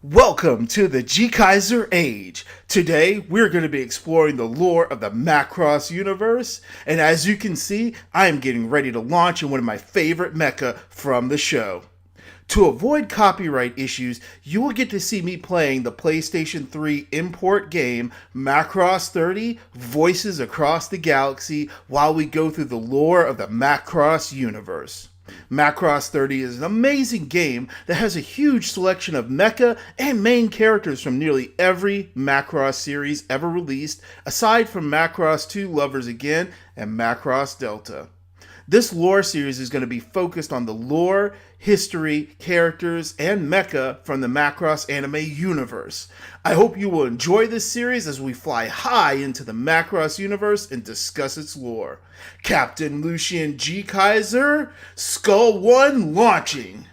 Welcome to the GKaiser Age. Today, we're going to be exploring the lore of the Macross universe, and as you can see, I am getting ready to launch in one of my favorite mecha from the show. To avoid copyright issues, you will get to see me playing the PlayStation 3 import game Macross 30 Voices Across the Galaxy while we go through the lore of the Macross universe. Macross 30 is an amazing game that has a huge selection of mecha and main characters from nearly every Macross series ever released, aside from Macross 2 Lovers Again and Macross Delta. This lore series is going to be focused on the lore, history, characters, and mecha from the Macross anime universe. I hope you will enjoy this series as we fly high into the Macross universe and discuss its lore. Captain Lucian GKaiser, Skull 1 launching!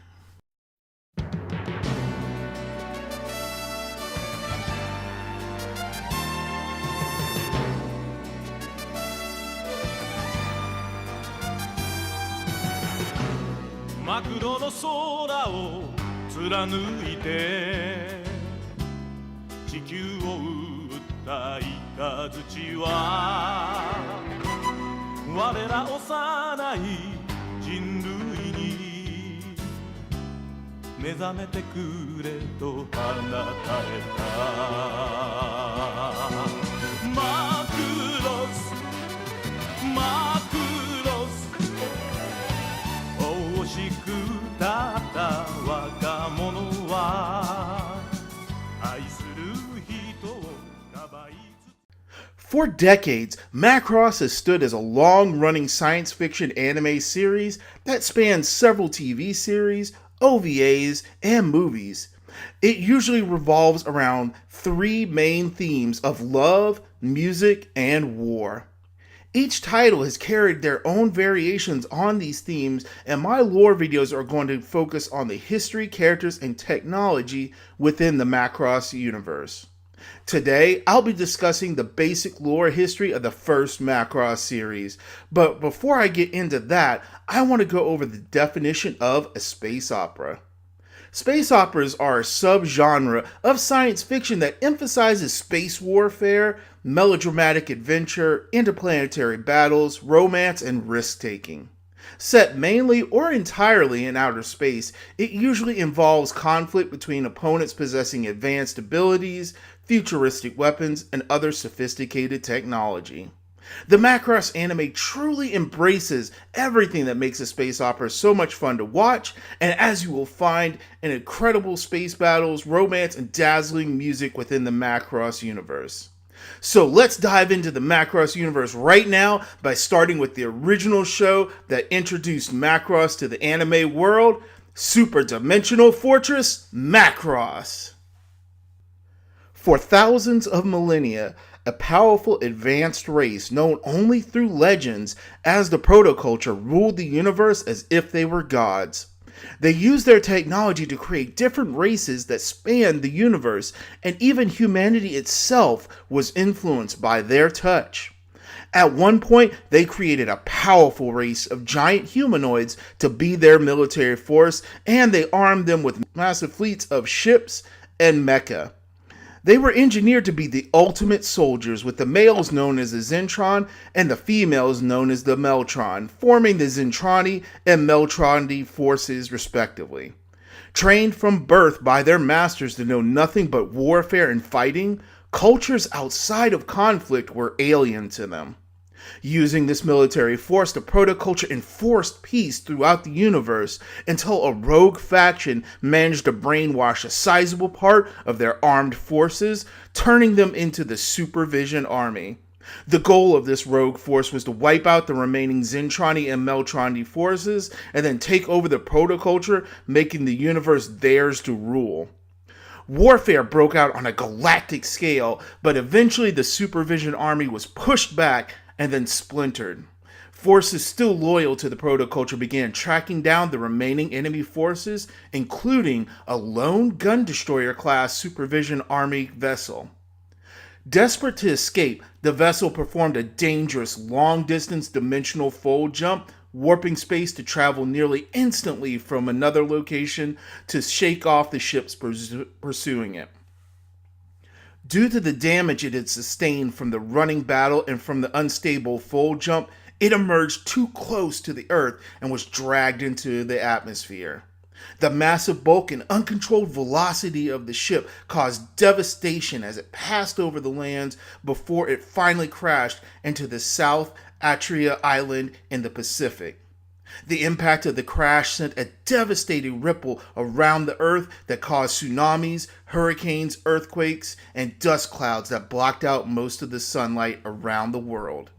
マクロの空を貫いて地球を撃った雷は我ら幼い人類に目覚めてくれと放たれたマクロスマクロス惜しくたった若者は愛する人をかばいFor decades, Macross has stood as a long-running science fiction anime series that spans several TV series, OVAs, and movies. It usually revolves around three main themes of love, music, and war. Each title has carried their own variations on these themes, and my lore videos are going to focus on the history, characters, and technology within the Macross universe. Today, I'll be discussing the basic lore history of the first Macross series, but before I get into that, I want to go over the definition of a space opera. Space operas are a subgenre of science fiction that emphasizes space warfare, melodramatic adventure, interplanetary battles, romance, and risk-taking. Set mainly or entirely in outer space, it usually involves conflict between opponents possessing advanced abilities, futuristic weapons, and other sophisticated technology. The Macross anime truly embraces everything that makes a space opera so much fun to watch, and as you will find, an incredible space battles, romance, and dazzling music within the Macross universe. So let's dive into the Macross universe right now by starting with the original show that introduced Macross to the anime world, Super Dimensional Fortress Macross. For thousands of millennia, a powerful advanced race known only through legends as the protoculture ruled the universe as if they were gods. They used their technology to create different races that spanned the universe, and even humanity itself was influenced by their touch. At one point, they created a powerful race of giant humanoids to be their military force, and they armed them with massive fleets of ships and mecha. They were engineered to be the ultimate soldiers, with the males known as the Zentron and the females known as the Meltron, forming the Zentrani and Meltroni forces respectively. Trained from birth by their masters to know nothing but warfare and fighting, cultures outside of conflict were alien to them. Using this military force, the protoculture enforced peace throughout the universe until a rogue faction managed to brainwash a sizable part of their armed forces, turning them into the Supervision Army. The goal of this rogue force was to wipe out the remaining Zentrani and Meltroni forces and then take over the protoculture, making the universe theirs to rule. Warfare broke out on a galactic scale, but eventually the Supervision Army was pushed back and then splintered. Forces still loyal to the protoculture began tracking down the remaining enemy forces, including a lone gun destroyer class Supervision Army vessel. Desperate to escape, the vessel performed a dangerous long-distance dimensional fold jump warping space to travel nearly instantly from another location to shake off the ships pursuing it. Due to the damage it had sustained from the running battle and from the unstable fold jump, it emerged too close to the Earth and was dragged into the atmosphere. The massive bulk and uncontrolled velocity of the ship caused devastation as it passed over the lands before it finally crashed into the South Atria Island in the Pacific. The impact of the crash sent a devastating ripple around the Earth that caused tsunamis, hurricanes, earthquakes, and dust clouds that blocked out most of the sunlight around the world.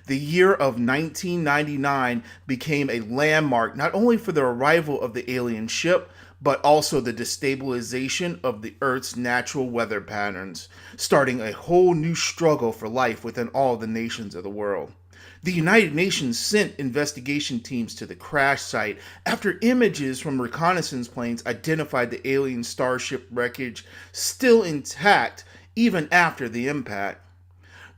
The year of 1999 became a landmark not only for the arrival of the alien ship, but also the destabilization of the Earth's natural weather patterns, starting a whole new struggle for life within all the nations of the world. The United Nations sent investigation teams to the crash site after images from reconnaissance planes identified the alien starship wreckage still intact even after the impact.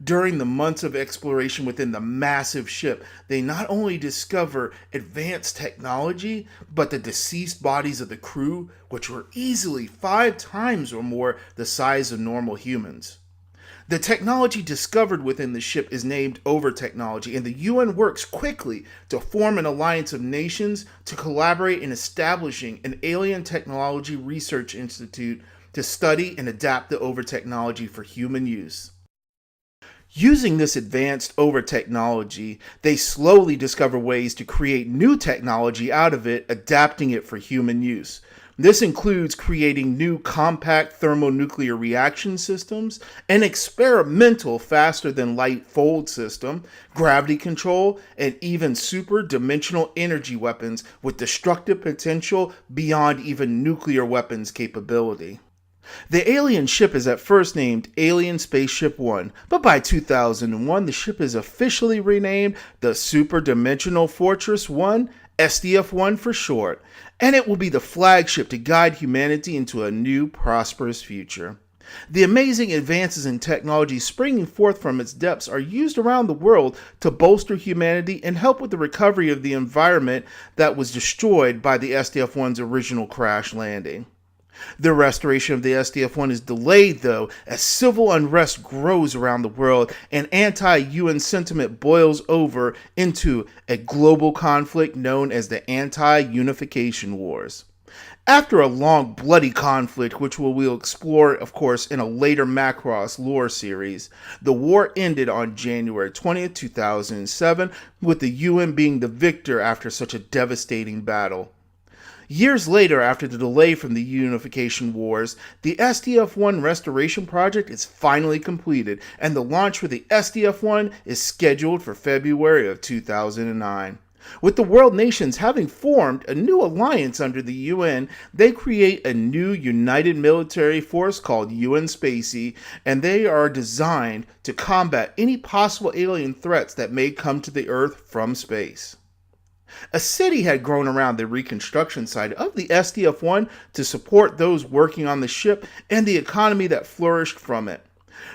During the months of exploration within the massive ship, they not only discover advanced technology, but the deceased bodies of the crew, which were easily 5 times or more the size of normal humans. The technology discovered within the ship is named Over-Technology, and the UN works quickly to form an alliance of nations to collaborate in establishing an alien technology research institute to study and adapt the Over-Technology for human use. Using this advanced over-technology, they slowly discover ways to create new technology out of it, adapting it for human use. This includes creating new compact thermonuclear reaction systems, an experimental faster-than-light fold system, gravity control, and even super-dimensional energy weapons with destructive potential beyond even nuclear weapons capability. The alien ship is at first named Alien Spaceship One, but by 2001 the ship is officially renamed the Super Dimensional Fortress One, SDF-1 for short, and it will be the flagship to guide humanity into a new prosperous future. The amazing advances in technology springing forth from its depths are used around the world to bolster humanity and help with the recovery of the environment that was destroyed by the SDF-1's original crash landing. The restoration of the SDF-1 is delayed, though, as civil unrest grows around the world and anti-UN sentiment boils over into a global conflict known as the Anti-Unification Wars. After a long, bloody conflict, which we'll explore, of course, in a later Macross lore series, the war ended on January 20th, 2007, with the UN being the victor after such a devastating battle. Years later, after the delay from the Unification Wars, the SDF-1 restoration project is finally completed, and the launch for the SDF-1 is scheduled for February of 2009. With the world nations having formed a new alliance under the UN, they create a new united military force called UN Spacey, and they are designed to combat any possible alien threats that may come to the Earth from space. A city had grown around the reconstruction site of the SDF-1 to support those working on the ship and the economy that flourished from it.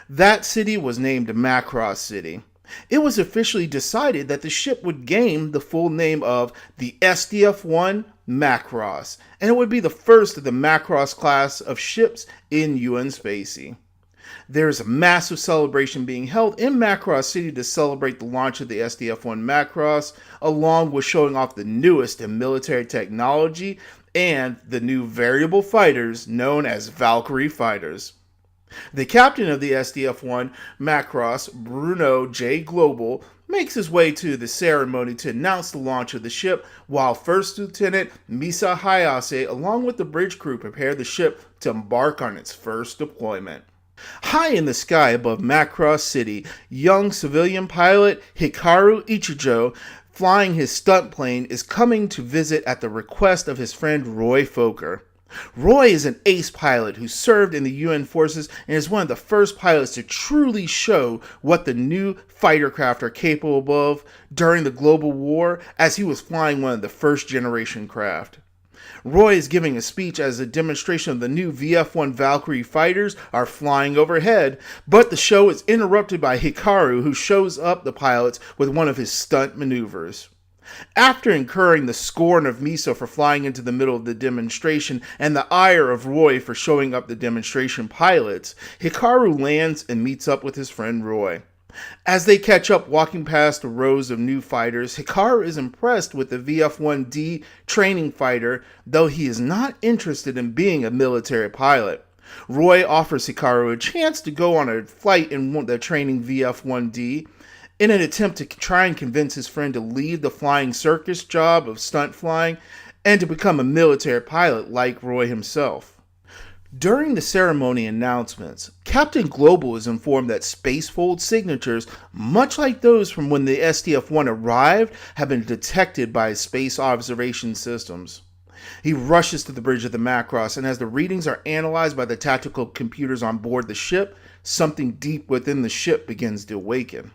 That city was named Macross City. It was officially decided that the ship would gain the full name of the SDF-1 Macross, and it would be the first of the Macross class of ships in UN Spacey. There is a massive celebration being held in Macross City to celebrate the launch of the SDF-1 Macross, along with showing off the newest in military technology and the new variable fighters known as Valkyrie fighters. The captain of the SDF-1 Macross, Bruno J. Global, makes his way to the ceremony to announce the launch of the ship, while First Lieutenant Misa Hayase, along with the bridge crew, prepare the ship to embark on its first deployment. High in the sky above Macross City, young civilian pilot Hikaru Ichijo, flying his stunt plane, is coming to visit at the request of his friend Roy Fokker. Roy is an ace pilot who served in the UN forces and is one of the first pilots to truly show what the new fighter craft are capable of during the global war, as he was flying one of the first generation craft. Roy is giving a speech as a demonstration of the new VF-1 Valkyrie fighters are flying overhead, but the show is interrupted by Hikaru, who shows up the pilots with one of his stunt maneuvers. After incurring the scorn of Misa for flying into the middle of the demonstration and the ire of Roy for showing up the demonstration pilots, Hikaru lands and meets up with his friend Roy. As they catch up walking past the rows of new fighters, Hikaru is impressed with the VF-1D training fighter, though he is not interested in being a military pilot. Roy offers Hikaru a chance to go on a flight in the training VF-1D, in an attempt to try and convince his friend to leave the flying circus job of stunt flying and to become a military pilot like Roy himself. During the ceremony announcements, Captain Global is informed that Spacefold signatures, much like those from when the SDF-1 arrived, have been detected by his space observation systems. He rushes to the bridge of the Macross, and as the readings are analyzed by the tactical computers on board the ship, something deep within the ship begins to awaken.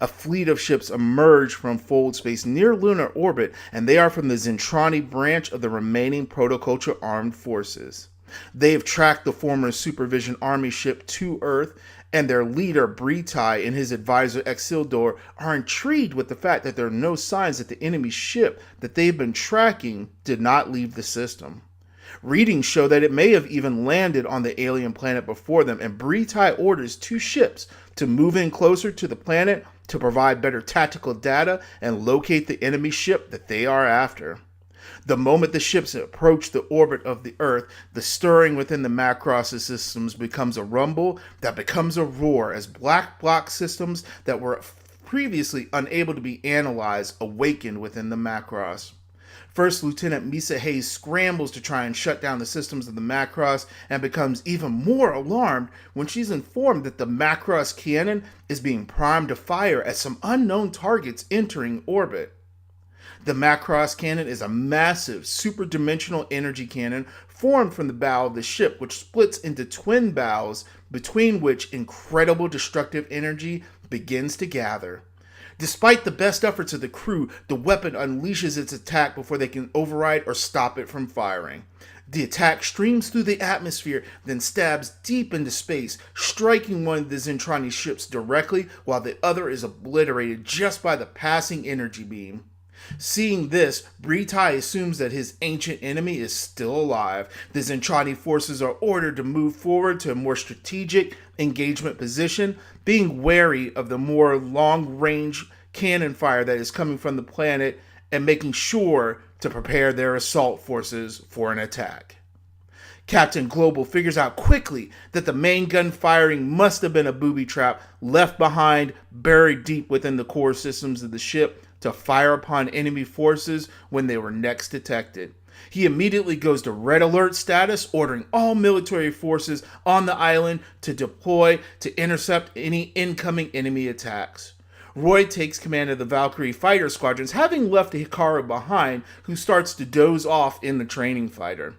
A fleet of ships emerge from Fold space near lunar orbit, and they are from the Zentrani branch of the remaining Protoculture armed forces. They have tracked the former Supervision Army ship to Earth, and their leader, Britai, and his advisor, Exildor, are intrigued with the fact that there are no signs that the enemy ship that they've been tracking did not leave the system. Readings show that it may have even landed on the alien planet before them, and Britai orders two ships to move in closer to the planet to provide better tactical data and locate the enemy ship that they are after. The moment the ships approach the orbit of the Earth, the stirring within the Macross systems becomes a rumble that becomes a roar as black block systems that were previously unable to be analyzed awaken within the Macross. First Lieutenant Misa Hayes scrambles to try and shut down the systems of the Macross and becomes even more alarmed when she's informed that the Macross cannon is being primed to fire at some unknown targets entering orbit. The Macross cannon is a massive, super-dimensional energy cannon formed from the bow of the ship, which splits into twin bows, between which incredible destructive energy begins to gather. Despite the best efforts of the crew, the weapon unleashes its attack before they can override or stop it from firing. The attack streams through the atmosphere, then stabs deep into space, striking one of the Zentrani ships directly, while the other is obliterated just by the passing energy beam. Seeing this, Britai assumes that his ancient enemy is still alive. The Zentrani forces are ordered to move forward to a more strategic engagement position, being wary of the more long-range cannon fire that is coming from the planet and making sure to prepare their assault forces for an attack. Captain Global figures out quickly that the main gun firing must have been a booby trap left behind, buried deep within the core systems of the ship to fire upon enemy forces when they were next detected. He immediately goes to red alert status, ordering all military forces on the island to deploy to intercept any incoming enemy attacks. Roy takes command of the Valkyrie fighter squadrons, having left Hikaru behind, who starts to doze off in the training fighter.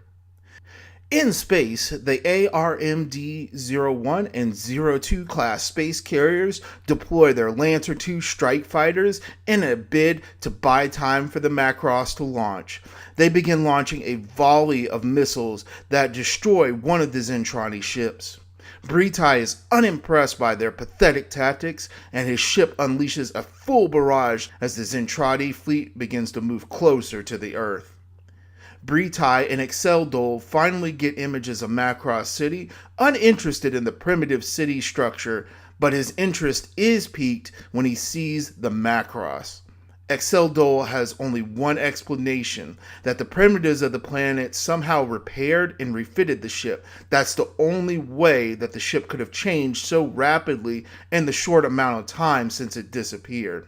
In space, the ARMD-01 and 02 class space carriers deploy their Lancer II strike fighters in a bid to buy time for the Macross to launch. They begin launching a volley of missiles that destroy one of the Zentrani ships. Britai is unimpressed by their pathetic tactics, and his ship unleashes a full barrage as the Zentrani fleet begins to move closer to the Earth. Britai and Exildor finally get images of Macross City, uninterested in the primitive city structure, but his interest is piqued when he sees the Macross. Exildor has only one explanation, that the primitives of the planet somehow repaired and refitted the ship. That's the only way that the ship could have changed so rapidly in the short amount of time since it disappeared.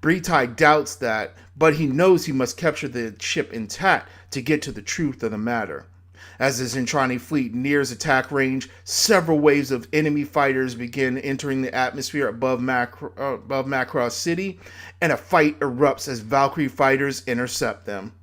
Britai doubts that, but he knows he must capture the ship intact to get to the truth of the matter. As the Zentrani fleet nears attack range, several waves of enemy fighters begin entering the atmosphere above Macross City, and a fight erupts as Valkyrie fighters intercept them.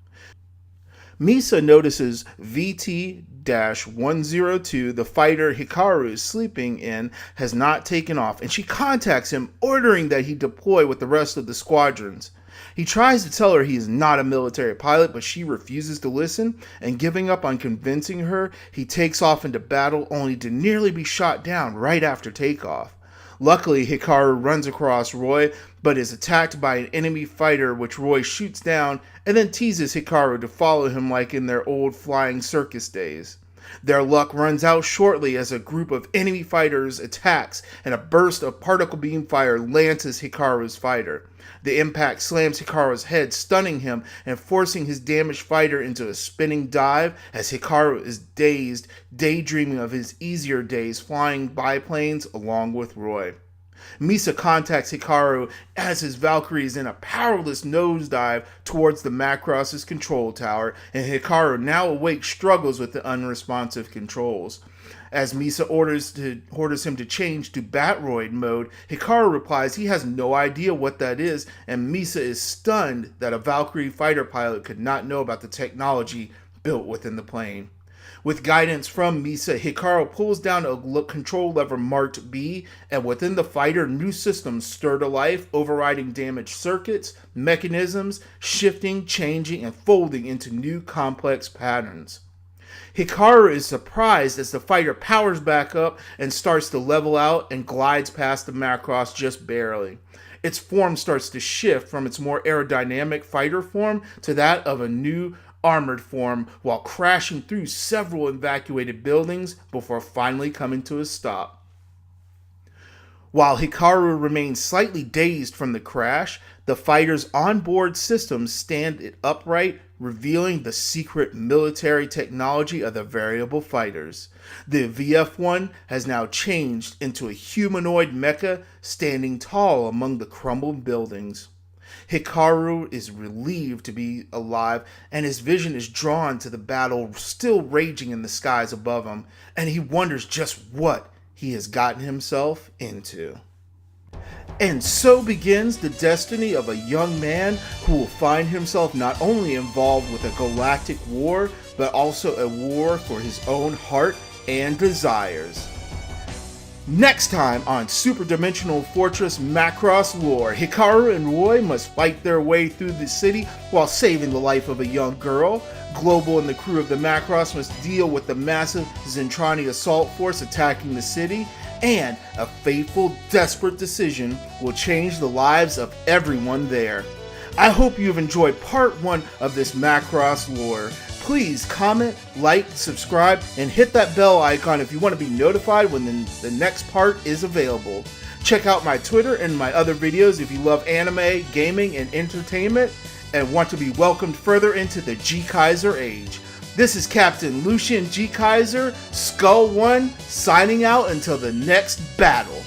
Misa notices VT-102, the fighter Hikaru is sleeping in, has not taken off, and she contacts him, ordering that he deploy with the rest of the squadrons. He tries to tell her he is not a military pilot, but she refuses to listen, and giving up on convincing her, he takes off into battle only to nearly be shot down right after takeoff. Luckily, Hikaru runs across Roy, but is attacked by an enemy fighter which Roy shoots down and then teases Hikaru to follow him like in their old flying circus days. Their luck runs out shortly as a group of enemy fighters attacks and a burst of particle beam fire lances Hikaru's fighter. The impact slams Hikaru's head, stunning him and forcing his damaged fighter into a spinning dive as Hikaru is dazed, daydreaming of his easier days flying biplanes along with Roy. Misa contacts Hikaru as his Valkyrie is in a powerless nosedive towards the Macross's control tower, and Hikaru, now awake, struggles with the unresponsive controls. As Misa orders him to change to Batroid mode, Hikaru replies he has no idea what that is, and Misa is stunned that a Valkyrie fighter pilot could not know about the technology built within the plane. With guidance from Misa, Hikaru pulls down a control lever marked B, and within the fighter, new systems stir to life, overriding damaged circuits, mechanisms, shifting, changing, and folding into new complex patterns. Hikaru is surprised as the fighter powers back up and starts to level out and glides past the Macross just barely. Its form starts to shift from its more aerodynamic fighter form to that of a new armored form while crashing through several evacuated buildings before finally coming to a stop. While Hikaru remains slightly dazed from the crash, the fighter's onboard systems stand it upright, revealing the secret military technology of the variable fighters. The VF-1 has now changed into a humanoid mecha standing tall among the crumbled buildings. Hikaru is relieved to be alive, and his vision is drawn to the battle still raging in the skies above him, and he wonders just what he has gotten himself into. And so begins the destiny of a young man who will find himself not only involved with a galactic war, but also a war for his own heart and desires. Next time on Super Dimensional Fortress Macross Lore, Hikaru and Roy must fight their way through the city while saving the life of a young girl. Global and the crew of the Macross must deal with the massive Zentrani assault force attacking the city, and a fateful, desperate decision will change the lives of everyone there. I hope you've enjoyed part 1 of this Macross lore. Please comment, like, subscribe, and hit that bell icon if you want to be notified when the next part is available. Check out my Twitter and my other videos if you love anime, gaming, and entertainment, and want to be welcomed further into the GKaiser Age. This is Captain Lucian GKaiser, Skull One, signing out until the next battle.